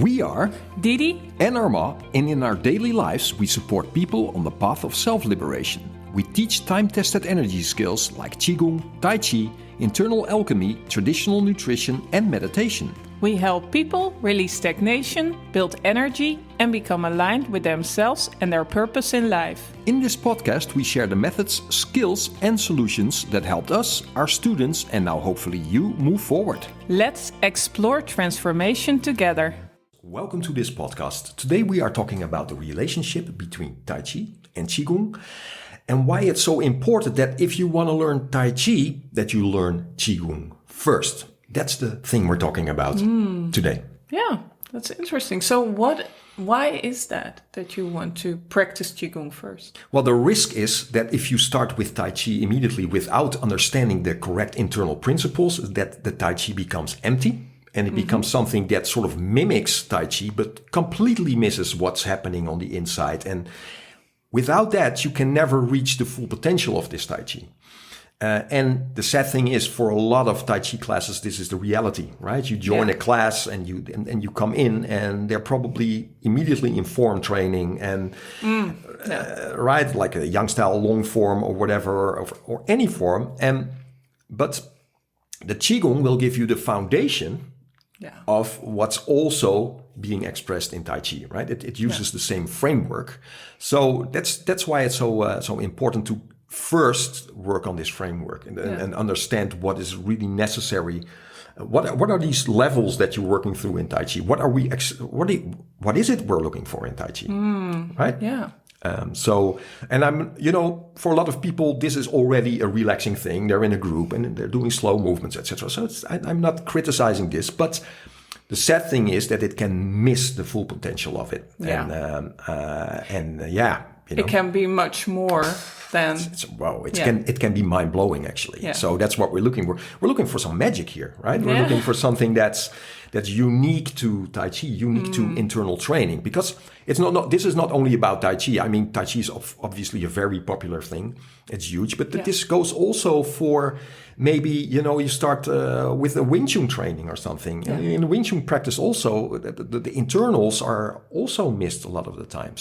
We are Didi and Arma, and in our daily lives we support people on the path of self-liberation. We teach time-tested energy skills like Qigong, Tai Chi, internal alchemy, traditional nutrition and meditation. We help people release stagnation, build energy, and become aligned with themselves and their purpose in life. In this podcast, we share the methods, skills, and solutions that helped us, our students, and now hopefully you move forward. Let's explore transformation together. Welcome to this podcast. Today we are talking about the relationship between Tai Chi and Qigong and why it's so important that if you want to learn Tai Chi, that you learn Qigong first. That's the thing we're talking about today. Yeah, that's interesting. So why is that you want to practice Qigong first? Well, the risk is that if you start with Tai Chi immediately without understanding the correct internal principles, that the Tai Chi becomes empty and it becomes something that sort of mimics Tai Chi but completely misses what's happening on the inside. And without that, you can never reach the full potential of this Tai Chi. And the sad thing is, for a lot of Tai Chi classes, this is the reality, right? You join a class and you come in, and they're probably immediately in form training and right, like a young style, long form, or whatever, or any form. But the Qigong will give you the foundation of what's also being expressed in Tai Chi, right? It uses the same framework, so that's why it's so important to first work on this framework and understand what is really necessary. What are these levels that you're working through in Tai Chi? What is it we're looking for in Tai Chi? Right? Yeah. For a lot of people, this is already a relaxing thing. They're in a group and they're doing slow movements, etc. So I'm not criticizing this, but the sad thing is that it can miss the full potential of it. Yeah. It can be much more than... It can be mind-blowing, actually. Yeah. So that's what we're looking for. We're looking for some magic here, right? We're looking for something that's unique to Tai Chi, unique to internal training. Because it's this is not only about Tai Chi. I mean, Tai Chi is obviously a very popular thing. It's huge. But this goes also for maybe, you start with a Wing Chun training or something. Yeah. In Wing Chun practice also, the internals are also missed a lot of the time.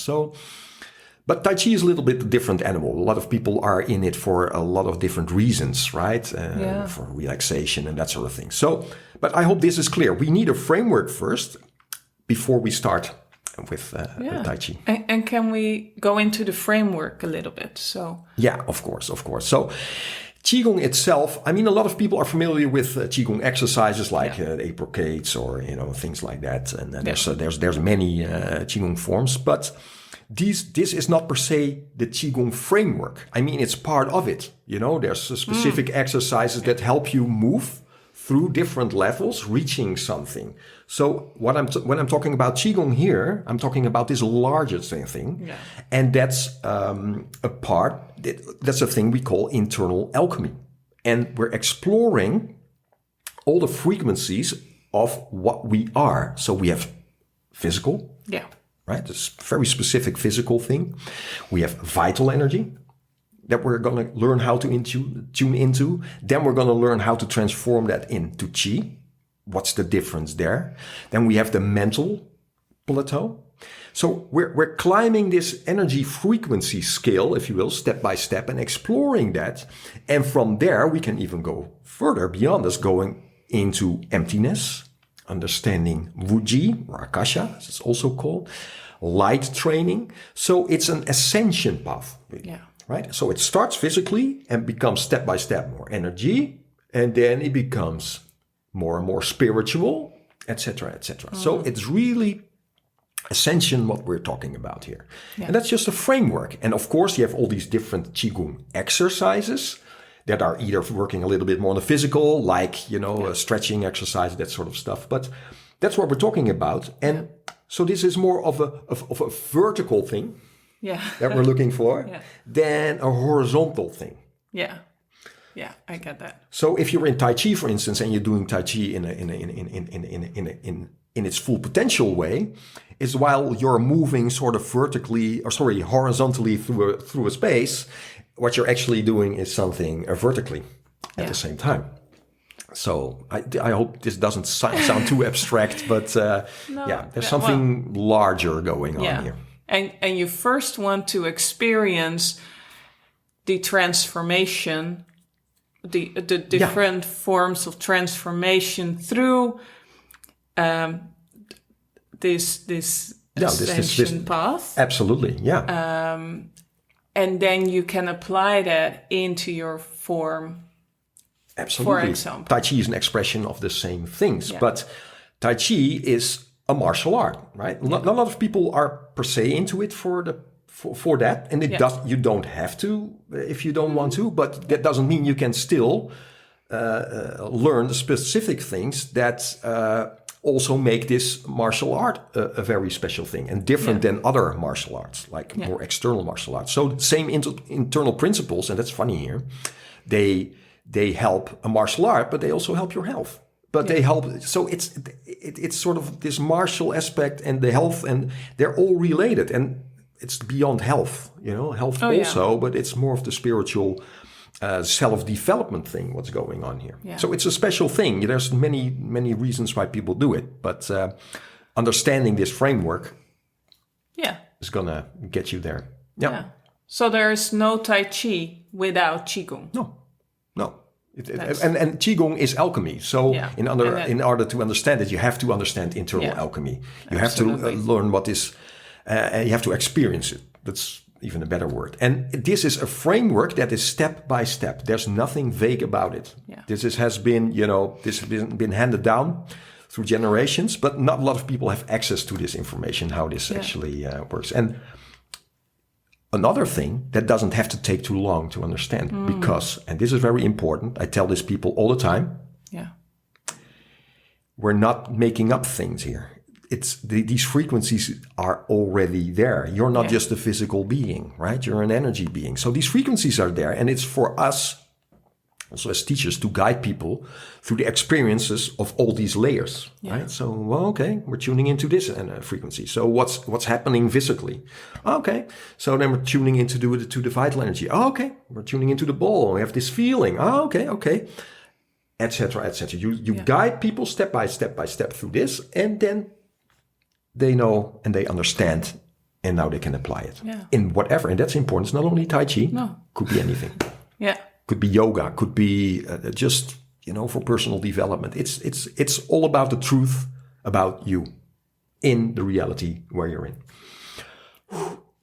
But Tai Chi is a little bit a different animal. A lot of people are in it for a lot of different reasons, right? For relaxation and that sort of thing. But I hope this is clear. We need a framework first before we start with Tai Chi. And can we go into the framework a little bit? Yeah, of course. So Qigong itself, I mean, a lot of people are familiar with Qigong exercises like aprocades or, things like that. And there's many Qigong forms, but this is not per se the Qigong framework. I mean, it's part of it. There's specific exercises that help you move through different levels, reaching something. So when I'm talking about Qigong here, I'm talking about this larger thing. Yeah. And that's that's a thing we call internal alchemy. And we're exploring all the frequencies of what we are. So we have physical. Yeah. Right? This very specific physical thing. We have vital energy that we're going to learn how to tune into. Then we're going to learn how to transform that into Qi. What's the difference there? Then we have the mental plateau. So we're climbing this energy frequency scale, if you will, step by step and exploring that. And from there, we can even go further beyond us, going into emptiness, understanding Wuji, or Akasha, as it's also called, light training. So it's an ascension path, right? So it starts physically and becomes step by step more energy, and then it becomes more and more spiritual, etc., etc. So it's really ascension what we're talking about here. Yeah. And that's just a framework. And of course, you have all these different Qigong exercises that are either working a little bit more on the physical, like, stretching exercise, that sort of stuff. But that's what we're talking about. And so this is more of a vertical thing that we're looking for than a horizontal thing. Yeah. Yeah, I get that. So if you're in Tai Chi, for instance, and you're doing Tai Chi in its full potential way, is while you're moving sort of horizontally through a space, what you're actually doing is something vertically at the same time. So I hope this doesn't sound too abstract, but there's something larger going on here. And you first want to experience the transformation, the different forms of transformation through this ascension path. Absolutely, yeah. And then you can apply that into your form. Absolutely. For example. Tai Chi is an expression of the same things, but Tai Chi is a martial art, right? Not a lot of people are per se into it for that, and you don't have to if you don't want to, but that doesn't mean you can still learn the specific things that also make this martial art a very special thing and different than other martial arts, like more external martial arts. So the same internal principles, and that's funny here, they help a martial art, but they also help your health. But they help. So it's sort of this martial aspect and the health, and they're all related. And it's beyond health, health also, but it's more of the spiritual self-development thing, what's going on here. Yeah. So it's a special thing. There's many, many reasons why people do it. But understanding this framework is going to get you there. Yeah. So there's no Tai Chi without Qigong. No. And Qigong is alchemy. So in order to understand it, you have to understand internal alchemy. You have to learn what is, you have to experience it. That's even a better word. And this is a framework that is step by step. There's nothing vague about it. Yeah. This has been handed down through generations, but not a lot of people have access to this information, how this actually works. And another thing that doesn't have to take too long to understand because, and this is very important, I tell this people all the time, we're not making up things here. These frequencies are already there. You're not just a physical being, right? You're an energy being. So these frequencies are there, and it's for us, also as teachers, to guide people through the experiences of all these layers, right? So, we're tuning into this frequency. So what's happening physically? Okay. So then we're tuning into the vital energy. Okay. We're tuning into the ball. We have this feeling. Okay. Etc. You guide people step by step through this, and then they know and they understand, and now they can apply it in whatever. And that's important. It's not only Tai Chi. No. Could be anything. Could be yoga, could be just, for personal development. It's all about the truth about you in the reality where you're in.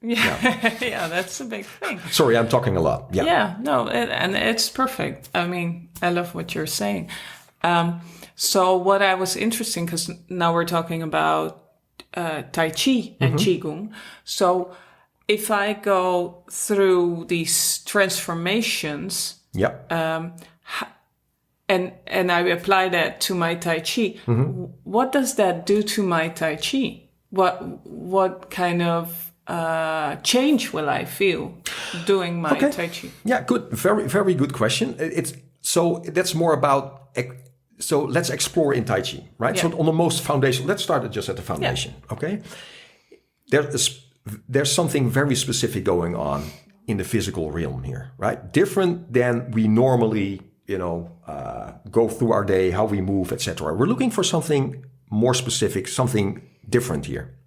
That's a big thing. Sorry, I'm talking a lot. And it's perfect. I mean, I love what you're saying. So what I was interesting, because now we're talking about Tai Chi and Qigong. So if I go through these transformations, and I apply that to my Tai Chi, what does that do to my Tai Chi? What kind of change will I feel doing my Tai Chi? Yeah, good. Very, very good question. That's more about. So let's explore in Tai Chi, right? So on the most foundation, let's start just at the foundation, okay? There's something very specific going on in the physical realm here, right? Different than we normally, go through our day, how we move, etc. We're looking for something more specific, something different here.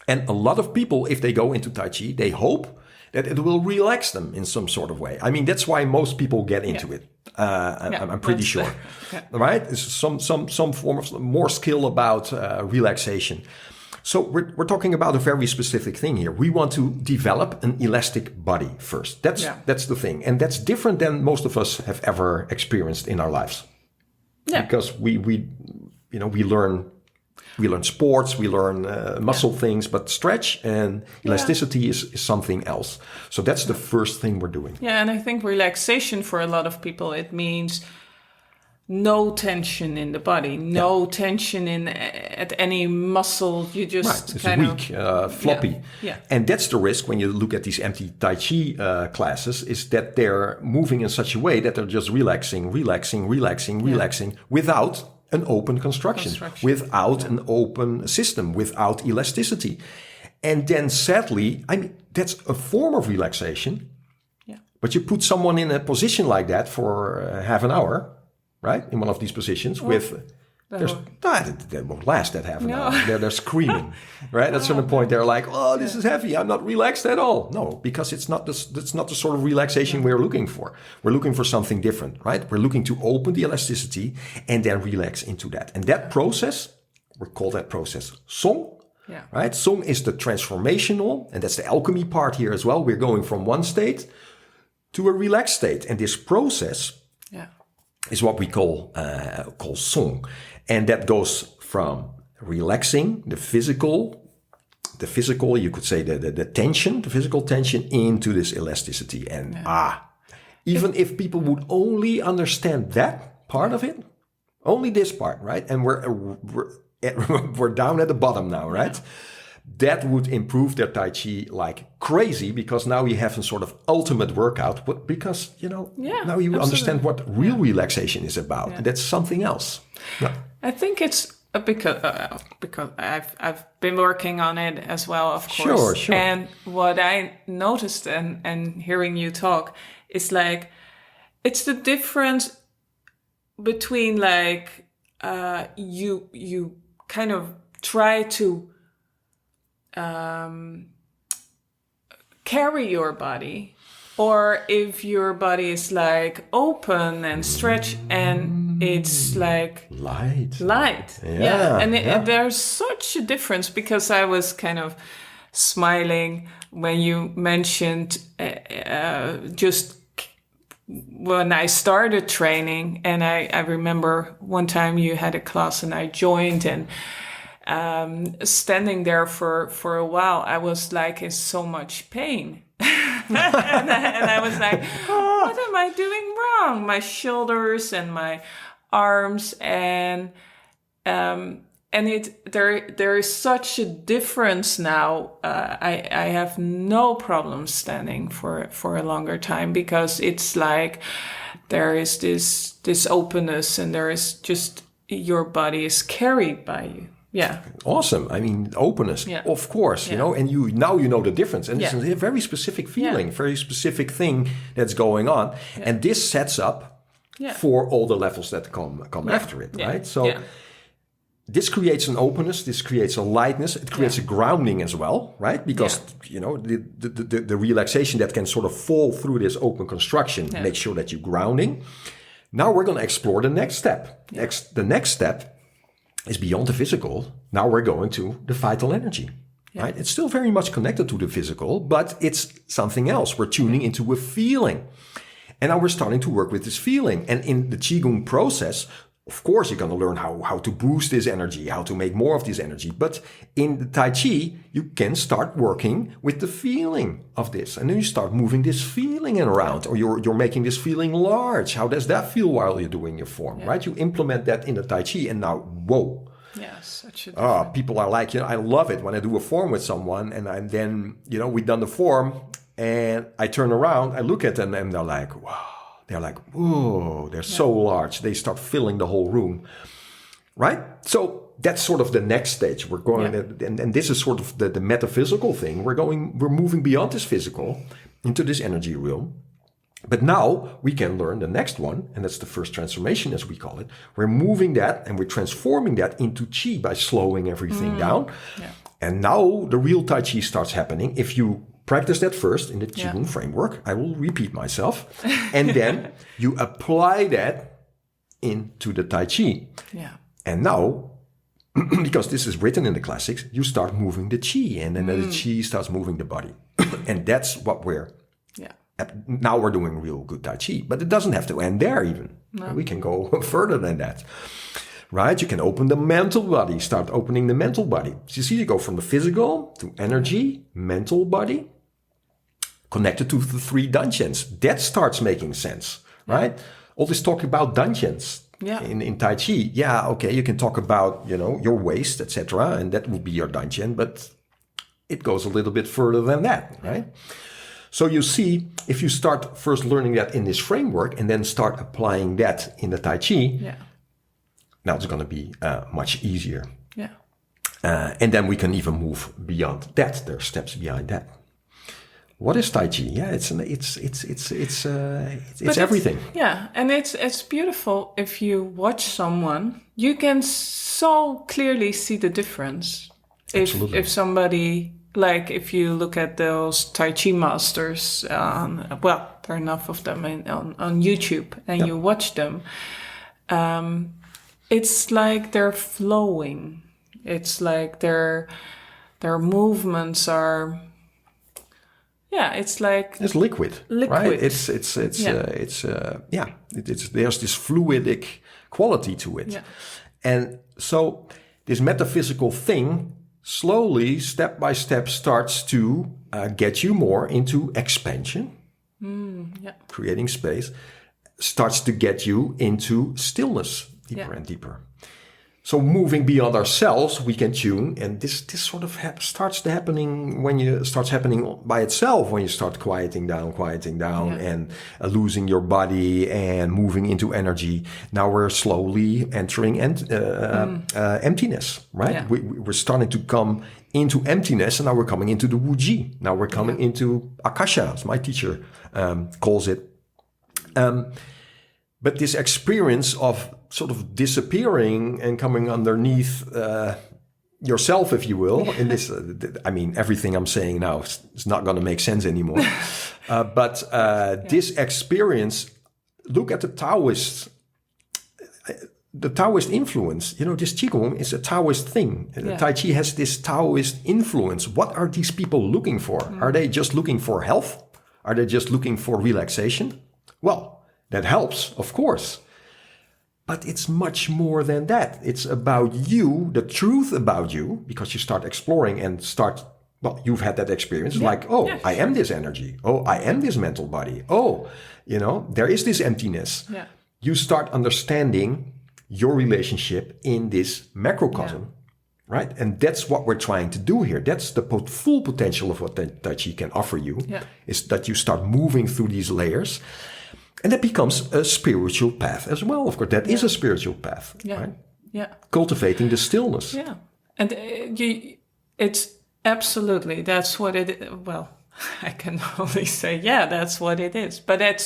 And a lot of people, if they go into Tai Chi, they hope that it will relax them in some sort of way. I mean, that's why most people get into it. I'm pretty sure, right? It's some form of more skill about relaxation. So we're talking about a very specific thing here. We want to develop an elastic body first. That's the thing, and that's different than most of us have ever experienced in our lives. Yeah, because we learn sports, we learn muscle things, but stretch and elasticity is something else. So that's the first thing we're doing. Yeah, and I think relaxation for a lot of people, it means no tension in the body, no tension at any muscle. You just it's weak, floppy. Yeah. And that's the risk when you look at these empty Tai Chi classes, is that they're moving in such a way that they're just relaxing without an open construction, without an open system, without elasticity. And then sadly, I mean, that's a form of relaxation. Yeah. But you put someone in a position like that for half an hour, right? In one of these positions they won't last that half an hour. They're screaming, right? At a certain point, they're like, "Oh, this is heavy. I'm not relaxed at all." No, because it's not the sort of relaxation we're looking for. We're looking for something different, right? We're looking to open the elasticity and then relax into that. And that process, we call that process Song. Yeah. Right? Song is the transformational, and that's the alchemy part here as well. We're going from one state to a relaxed state, and this process is what we call Song, and that goes from relaxing the physical. You could say the tension, the physical tension, into this elasticity, and even if people would only understand that part of it, only this part, right? And we're down at the bottom now, right? That would improve their Tai Chi like crazy, because now you have a sort of ultimate workout. But because, now you absolutely. understand what real relaxation is about. Yeah. And that's something else. Yeah. I think it's because I've been working on it as well, of course. Sure. And what I noticed and hearing you talk is like, it's the difference between like, you kind of try to carry your body, or if your body is like open and stretched and it's like light. And there's such a difference, because I was kind of smiling when you mentioned just when I started training, and I remember one time you had a class and I joined, and standing there for a while, I was like in so much pain. and I was like, what am I doing wrong? My shoulders and my arms, and there is such a difference now. I have no problem standing for a longer time, because it's like there is this openness, and there is just, your body is carried by you. Yeah. Awesome. I mean, openness, of course, you know, and you know the difference. And it's a very specific feeling, very specific thing that's going on. And this sets up for all the levels that come after it, right? So this creates an openness, this creates a lightness, it creates a grounding as well, right? Because, you know, the relaxation that can sort of fall through this open construction makes sure that you're grounding. Now we're going to explore the next step. The next step is beyond the physical. Now we're going to the vital energy, right? It's still very much connected to the physical, but it's something else. We're tuning into a feeling. And now we're starting to work with this feeling. And in the Qigong process, of course, you're going to learn how to boost this energy, how to make more of this energy. But in the Tai Chi, you can start working with the feeling of this. And then you start moving this feeling around, or you're making this feeling large. How does that feel while you're doing your form, right? You implement that in the Tai Chi, and now, whoa. Yeah, such a people are like, you know, I love it when I do a form with someone, and then, you know, we've done the form, and I turn around, I look at them, and they're like, wow. They're like, whoa, they're so large. They start filling the whole room, right? So that's sort of the next stage. We're going, and this is sort of the metaphysical thing. We're moving beyond this physical into this energy realm. But now we can learn the next one, and that's the first transformation, as we call it. We're moving that and we're transforming that into Qi by slowing everything down. Yeah. And now the real Tai Chi starts happening. If you practice that first in the Qigong framework, I will repeat myself. And then you apply that into the Tai Chi. Yeah. And now, because this is written in the classics, you start moving the Qi, and then the Qi starts moving the body. And that's what now we're doing real good Tai Chi. But it doesn't have to end there even. No. We can go further than that. Right? You can open the mental body, start opening the mental body. So you see, you go from the physical to energy, mental body, connected to the three dungeons. That starts making sense, right? All this talk about dungeons in Tai Chi. Yeah, okay, you can talk about, you know, your waist, etc., and that would be your dungeon, but it goes a little bit further than that, right? So you see, if you start first learning that in this framework and then start applying that in the Tai Chi, now it's going to be much easier. Yeah. And then we can even move beyond that. There are steps behind that. What is Tai Chi? Yeah, it's But everything. Yeah, and it's beautiful if you watch someone, you can so clearly see the difference. Absolutely. If somebody, like if you look at those Tai Chi masters, well, there are enough of them on YouTube, and you watch them, it's like they're flowing. It's like their movements are. Yeah, it's like It's liquid, liquid. right? It's there's this fluidic quality to it. Yeah. And so this metaphysical thing slowly, step by step, starts to get you more into expansion, creating space, starts to get you into stillness deeper and deeper. So moving beyond ourselves, we can tune, and this sort of starts happening by itself when you start quieting down, and losing your body and moving into energy. Now we're slowly entering emptiness, right? Yeah. We're starting to come into emptiness, and now we're coming into the Wuji. Now we're coming into Akasha, as my teacher calls it. But this experience of sort of disappearing and coming underneath yourself, if you will, in this, I mean, everything I'm saying now is not going to make sense anymore. But this experience, look at the Taoist influence. You know, this Qigong is a Taoist thing. Tai Chi has this Taoist influence. What are these people looking for? Are they just looking for health? Are they just looking for relaxation? Well, that helps, of course. But it's much more than that. It's about you, the truth about you, because you start exploring and you've had that experience. I am this energy. Oh, I am this mental body. Oh, there is this emptiness. Yeah. You start understanding your relationship in this macrocosm, right? And that's what we're trying to do here. That's the full potential of what Tai Chi can offer you, is that you start moving through these layers. And that becomes a spiritual path as well. Of course, that is a spiritual path, right? Yeah. Cultivating the stillness. Yeah. And it's absolutely, that's what it is. Well, I can only say, that's what it is. But it's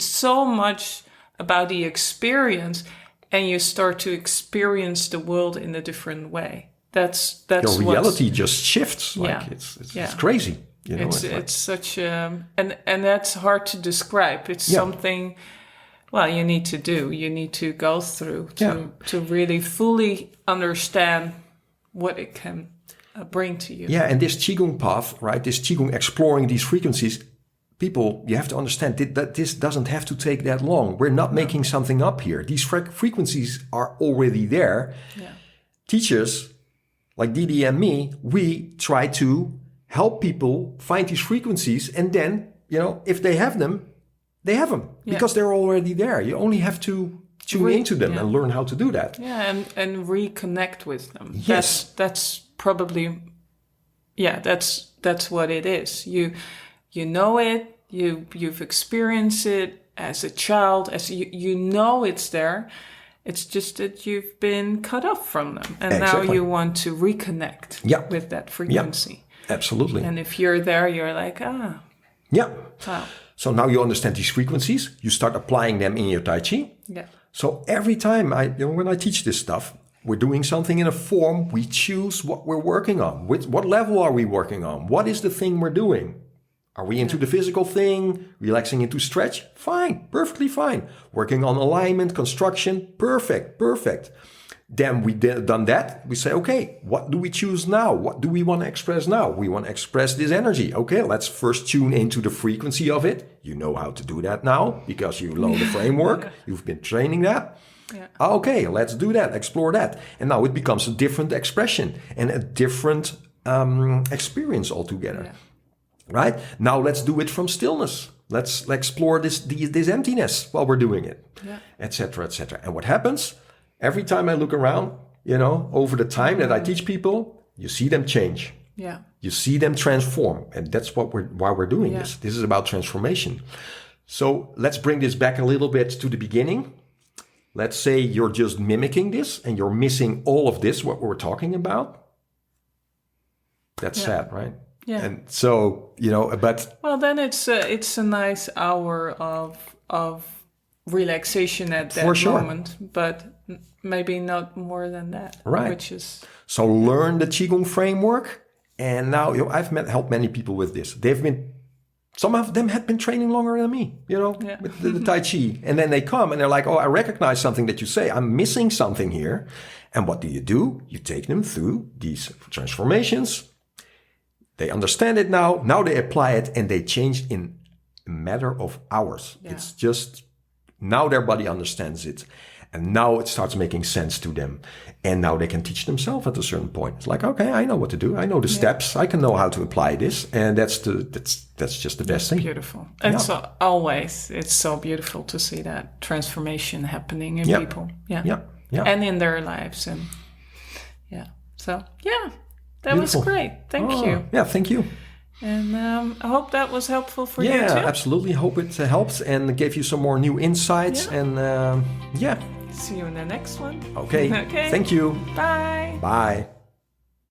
so much about the experience, and you start to experience the world in a different way. That's your reality just shifts. It's crazy. It's such and that's hard to describe. It's something, you need to do. You need to go through to really fully understand what it can bring to you. Yeah, and this Qigong path, right? This Qigong exploring these frequencies, people, you have to understand that this doesn't have to take that long. We're not making something up here. These frequencies are already there. Yeah. Teachers like Didi and me, we try to help people find these frequencies, and then, if they have them, they have them because they're already there. You only have to tune into them and learn how to do that. Yeah, and reconnect with them. Yes. That's probably, that's what it is. You know it, you've experienced it as a child, as you know it's there. It's just that you've been cut off from them, and now you want to reconnect with that frequency. Yeah. Absolutely. And if you're there, you're like, Yeah. Wow. So now you understand these frequencies. You start applying them in your Tai Chi. Yeah. So every time when I teach this stuff, we're doing something in a form. We choose what we're working on. What level are we working on? What is the thing we're doing? Are we into the physical thing? Relaxing into stretch? Fine. Perfectly fine. Working on alignment, construction? Perfect. Then we done that. We say, okay, what do we choose now? What do we want to express now? We want to express this energy. Okay, let's first tune into the frequency of it. You know how to do that now because you know the framework. You've been training that. Yeah. Okay, let's do that, explore that. And now it becomes a different expression and a different experience altogether. Yeah. Right? Now let's do it from stillness. Let's explore this emptiness while we're doing it, etc., etc. And what happens? Every time I look around, over the time that I teach people, you see them change. Yeah. You see them transform. And that's why we're doing this. This is about transformation. So let's bring this back a little bit to the beginning. Let's say you're just mimicking this and you're missing all of this, what we're talking about. That's sad, right? Yeah. And so, but Well, then it's a nice hour of relaxation at that For sure. moment, but maybe not more than that. Right. Which is so learn the Qigong framework. And now, helped many people with this. Some of them had been training longer than me, with the Tai Chi. And then they come and they're like, oh, I recognize something that you say. I'm missing something here. And what do? You take them through these transformations. They understand it now. Now they apply it and they change in a matter of hours. Yeah. It's just now their body understands it. And now it starts making sense to them. And now they can teach themselves at a certain point. It's like, okay, I know what to do. I know the steps. I can know how to apply this. And that's just the best thing. beautiful. And so always, it's so beautiful to see that transformation happening in people. Yeah. Yeah. And in their lives. And so, that Beautiful. was great. Thank you. Yeah, thank you. And I hope that was helpful for you too. Yeah, absolutely. Hope it helps and gave you some more new insights. And See you in the next one. Okay. Thank you. Bye. Bye.